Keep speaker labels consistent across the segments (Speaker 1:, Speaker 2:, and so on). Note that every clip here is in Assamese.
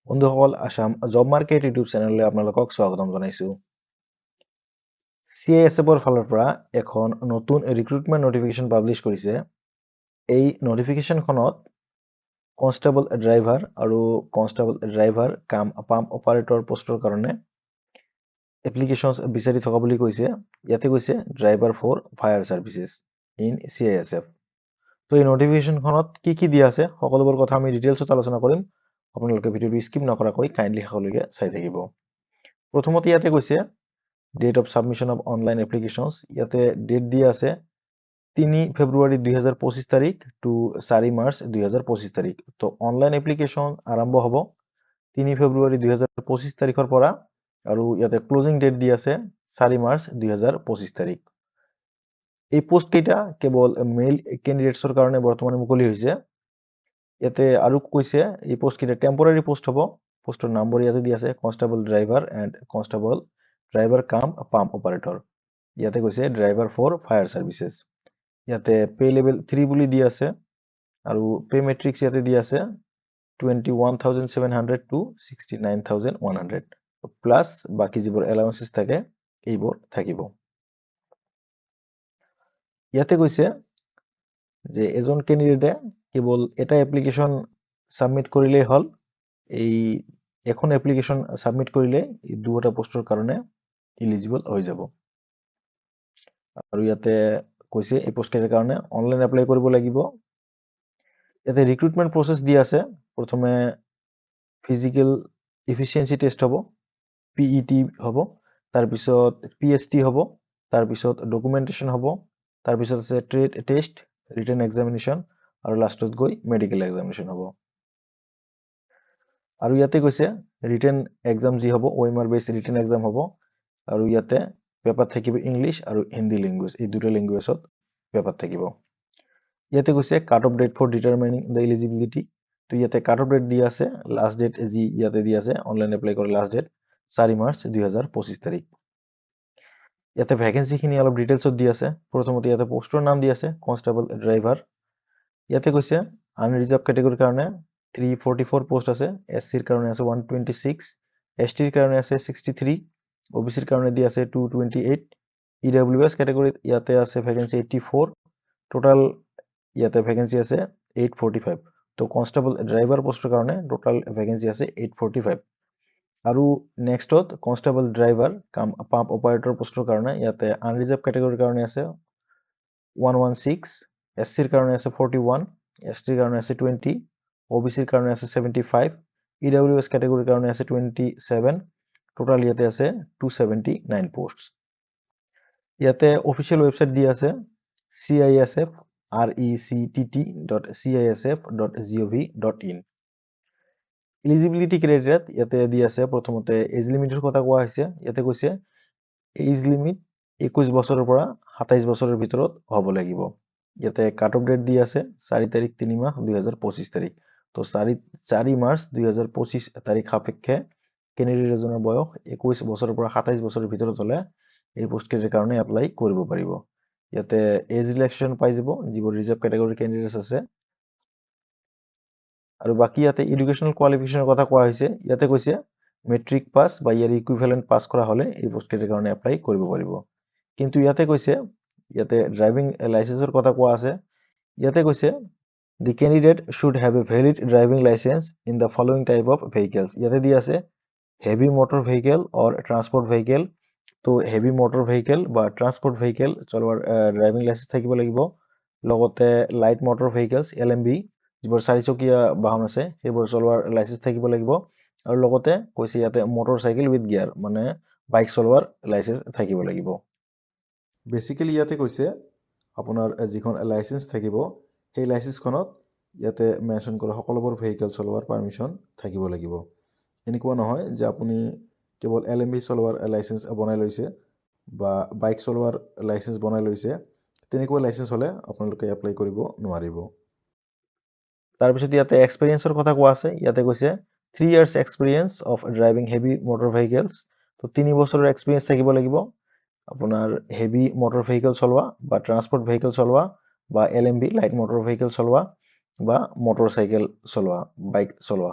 Speaker 1: বন্ধুসকল আসাম জব মাৰ্কেট ইউটিউব চেনেললৈ আপোনালোকক স্বাগতম জনাইছো। CISFৰ ফালৰ পৰা এখন নতুন ৰিক্ৰুটমেণ্ট নটিফিকেশ্যন পাব্লিছ কৰিছে। এই নটিফিকেশ্যনখনত কনষ্টেবল ড্ৰাইভাৰ আৰু কনষ্টেবল ড্ৰাইভাৰ কাম পাম্প অপাৰেটৰ পোষ্টৰ কাৰণে এপ্লিকেশ্যনছ বিচাৰি থকা বুলি কৈছে। ইয়াতে কৈছে driver for fire services in CISF। তো এই নটিফিকেশ্যনখনত কি দিয়া আছে সকলোবোৰ কথা আমি ডিটেইলছত আলোচনা কৰিম। আপোনালোকে ভিডিঅ'টো স্কিপ নকৰাকৈ কাইণ্ডলি শেষলৈকে চাই থাকিব। প্ৰথমতে ইয়াতে কৈছে date of submission of online applications. ইয়াতে ডেট দিয়া আছে 3 ফেব্ৰুৱাৰী 2025 তাৰিখ টু 4 মাৰ্চ 2025 তাৰিখ। তো অনলাইন এপ্লিকেশন আৰম্ভ হ'ব 3 ফেব্ৰুৱাৰী 2025 তাৰিখৰ পৰা আৰু ইয়াতে ক্লোজিং ডেট দিয়া আছে 4 মাৰ্চ 2025 তাৰিখ। এই পোষ্ট কেইটা কেৱল মেইল কেণ্ডিডেটছৰ কাৰণে বৰ্তমান মুকলি হৈছে। ইয়াতে আৰু কৈছে এই পোষ্ট কেইটা টেম্পৰাৰী পোষ্ট হ'ব। পোষ্টৰ নম্বৰ ইয়াতে দিয়া আছে constable driver and constable driver কাম পাম্প অপাৰেটৰ। ইয়াতে কৈছে ড্ৰাইভাৰ ফৰ ফায়াৰ ছাৰ্ভিচেছ। ইয়াতে পে লেভেল 3 বুলি দিয়া আছে আৰু পে মেট্ৰিক্স ইয়াতে দিয়া আছে 21,700 টু 69,100 প্লাছ বাকি যিবোৰ এলাউন্সেছ থাকে এইবোৰ থাকিব। ইয়াতে কৈছে যে এজন কেণ্ডিডেটে কেৱল এটা এপ্লিকেশ্যন সাবমিট কৰিলেই হ'ল। এই এখন এপ্লিকেশ্যন সাবমিট কৰিলে এই দুটা পোষ্টৰ কাৰণে এলিজিবল হৈ যাব। আৰু ইয়াতে কৈছে এই পোষ্টকেইটাৰ কাৰণে অনলাইন এপ্লাই কৰিব লাগিব। ইয়াতে ৰিক্ৰুটমেণ্ট প্ৰচেছ দিয়া আছে। প্ৰথমে ফিজিকেল এফিচিয়েঞ্চি টেষ্ট হ'ব, PET হ'ব, তাৰপিছত PST হ'ব, তাৰপিছত ডকুমেণ্টেশ্যন হ'ব, তাৰপিছত আছে ট্ৰেড টেষ্ট, ৰিটেন এক্সামিনেশ্যন আৰু লাষ্টত গৈ মেডিকেল এক্সামিনেশ্যন হ'ব। আৰু ইয়াতে কৈছে ৰিটেন এক্সাম যি হ'ব OMR বেছ ৰিটেন এক্সাম হ'ব আৰু ইয়াতে পেপাৰ থাকিব ইংলিছ আৰু হিন্দী লেংগুৱেজ, এই দুটা লেংগুৱেজত পেপাৰ থাকিব। ইয়াতে কৈছে cut off date for determining the eligibility. তো ইয়াতে কাট অফ ডেট দিয়া আছে, লাষ্ট ডেট যি ইয়াতে দিয়া আছে অনলাইন এপ্লাই কৰা লাষ্ট ডেট 4 মাৰ্চ 2025 তাৰিখ। ইয়াতে ভেকেঞ্চিখিনি অলপ ডিটেইলছত দিয়া আছে। প্ৰথমতে ইয়াতে পোষ্টৰ নাম দিয়া আছে কনষ্টেবল ড্ৰাইভাৰ। ইয়াতে কৈছে আনৰিজাৰ্ভ কেটেগৰীৰ কাৰণে 344 পোষ্ট আছে, SCৰ কাৰণে আছে 126, STৰ কাৰণে আছে 63, OBCৰ কাৰণে দিয়া আছে 228, EWS কেটেগৰীত ইয়াতে আছে ভেকেঞ্চি 84, টোটাল ইয়াতে ভেকেঞ্চি আছে 845। তো কনষ্টেবল ড্ৰাইভাৰ পোষ্টৰ কাৰণে টোটাল ভেকেঞ্চি আছে 845। আৰু নেক্সটত কনষ্টেবল ড্ৰাইভাৰ কাম পাম্প অপাৰেটৰ পোষ্টৰ কাৰণে ইয়াতে আনৰিজাৰ্ভ কেটেগৰীৰ কাৰণে আছে 116, SCৰ কাৰণে আছে 41, STৰ কাৰণে আছে 20, OBCৰ কাৰণে আছে 75, EWS কেটেগৰীৰ কাৰণে আছে 27, টোটাল ইয়াতে আছে 279 পোষ্ট। ইয়াতে অফিচিয়েল ৱেবছাইট দিয়া আছে CISF.rectt.cisf.gov.in। এলিজিবিলিটি ক্ৰাইটেৰিয়াত ইয়াতে দিয়া আছে প্ৰথমতে এজ লিমিটৰ কথা কোৱা হৈছে। ইয়াতে কৈছে এজ লিমিট 21 বছৰৰ পৰা 27 বছৰৰ ভিতৰত হ'ব লাগিব। ইয়াতে কাট অফ ডেট দিয়া আছে 4 তাৰিখ 3 মাহ 2025 তাৰিখ। তো 4 মাৰ্চ 2025 তাৰিখ সাপেক্ষে কেণ্ডিডেট এজনৰ বয়স 21 বছৰৰ পৰা 27 বছৰৰ ভিতৰত হ'লে এই পোষ্টকেইটাৰ কাৰণে এপ্লাই কৰিব পাৰিব। ইয়াতে এজ ৰিলেক্সন পাই যাব যিবোৰ ৰিজাৰ্ভ কেটেগৰীৰ কেণ্ডিডেটছ আছে। আৰু বাকি ইয়াতে এডুকেশ্যনেল কোৱালিফিকেশ্যনৰ কথা কোৱা হৈছে। ইয়াতে কৈছে মেট্ৰিক পাছ বা ইয়াৰ ইকুইভেলেণ্ট পাছ কৰা হ'লে এই পোষ্টকেইটাৰ কাৰণে এপ্লাই কৰিব পাৰিব। কিন্তু ইয়াতে কৈছে ইয়াতে ড্ৰাইভিং লাইচেন্সৰ কথা কোৱা আছে। ইয়াতে কৈছে the candidate should have a valid driving license in the following type of vehicles. ইয়াতে দিয়া আছে হেভি মটৰ ভেহিকেল অৰ ট্ৰান্সপৰ্ট ভেহিকেল। তো হেভি মটৰ ভেহিকেল বা ট্ৰান্সপৰ্ট ভেহিকেল চলোৱাৰ ড্ৰাইভিং লাইচেন্স থাকিব লাগিব। লগতে লাইট মটৰ ভেহিকেলছ LMV যিবোৰ 4চকীয়া বাহন আছে সেইবোৰ চলোৱাৰ লাইচেন্স থাকিব লাগিব। আৰু লগতে কৈছে ইয়াতে মটৰ চাইকেল উইথ গিয়াৰ মানে বাইক চলোৱাৰ লাইচেন্স থাকিব লাগিব। বেচিকেলি ইয়াতে কৈছে আপোনাৰ যিখন লাইচেন্স থাকিব সেই লাইচেন্সখনত ইয়াতে মেনশ্যন কৰা সকলোবোৰ ভেহিকেল চলোৱাৰ পাৰ্মিশ্যন থাকিব লাগিব। এনেকুৱা নহয় যে আপুনি কেৱল LMV চলোৱাৰ লাইচেন্স বনাই লৈছে বা বাইক চলোৱাৰ লাইচেন্স বনাই লৈছে, তেনেকুৱা লাইচেন্স হ'লে আপোনালোকে এপ্লাই কৰিব নোৱাৰিব। তাৰপিছত ইয়াতে এক্সপিৰিয়েঞ্চৰ কথা কোৱা আছে। ইয়াতে কৈছে 3 years experience of driving heavy motor vehicles. তো 3 বছৰৰ এক্সপিৰিয়েঞ্চ থাকিব লাগিব আপোনাৰ হেভি মটৰ ভেহিকেল চলোৱা বা ট্ৰান্সপৰ্ট ভেহিকেল চলোৱা বা LMV লাইট মটৰ ভেহিকেল চলোৱা বা মটৰ চাইকেল চলোৱা বাইক চলোৱা।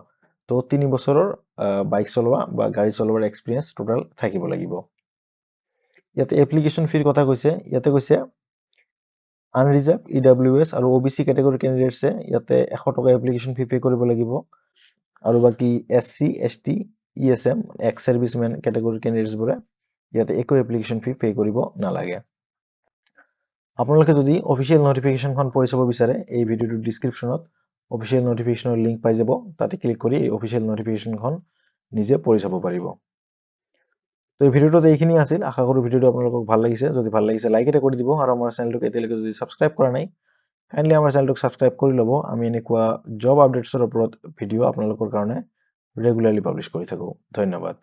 Speaker 1: তো 3 বছৰৰ বাইক চলোৱা বা গাড়ী চলোৱাৰ এক্সপিৰিয়েঞ্চ টোটাল থাকিব লাগিব। ইয়াতে এপ্লিকেশ্যন ফিৰ কথা কৈছে, ইয়াতে কৈছে আনৰিজাৰ্ভ EWS আৰু OBC কেটেগৰী কেণ্ডিডেটছে ইয়াতে 100 টকা এপ্লিকেশ্যন ফি পে কৰিব লাগিব। আৰু বাকী SC, ST, ESM, ex servicemen category কেণ্ডিডেটছবোৰে ইয়াতে একো এপ্লিকেশ্যন ফি পে কৰিব নালাগে। আপোনালোকে যদি অফিচিয়েল নটিফিকেশ্যনখন পঢ়ি চাব বিচাৰে, এই ভিডিঅ'টোৰ ডিছক্ৰিপশ্যনত অফিচিয়েল নটিফিকেশ্যনৰ লিংক পাই যাব, তাতে ক্লিক কৰি এই অফিচিয়েল নটিফিকেশ্যনখন নিজে পঢ়ি চাব পাৰিব। তো এই ভিডিঅ'টোত এইখিনি আছিল। আশা কৰোঁ ভিডিঅ'টো আপোনালোকক ভাল লাগিছে। যদি ভাল লাগিছে লাইক এটা কৰি দিব, আৰু আমাৰ চেনেলটোক এতিয়ালৈকে যদি ছাবস্ক্ৰাইব কৰা নাই, কাইণ্ডলি আমাৰ চেনেলটোক ছাবস্ক্ৰাইব কৰি ল'ব। আমি এনেকুৱা জব আপডেটছৰ ওপৰত ভিডিঅ' আপোনালোকৰ কাৰণে ৰেগুলাৰলি পাব্লিছ কৰি থাকোঁ। ধন্যবাদ।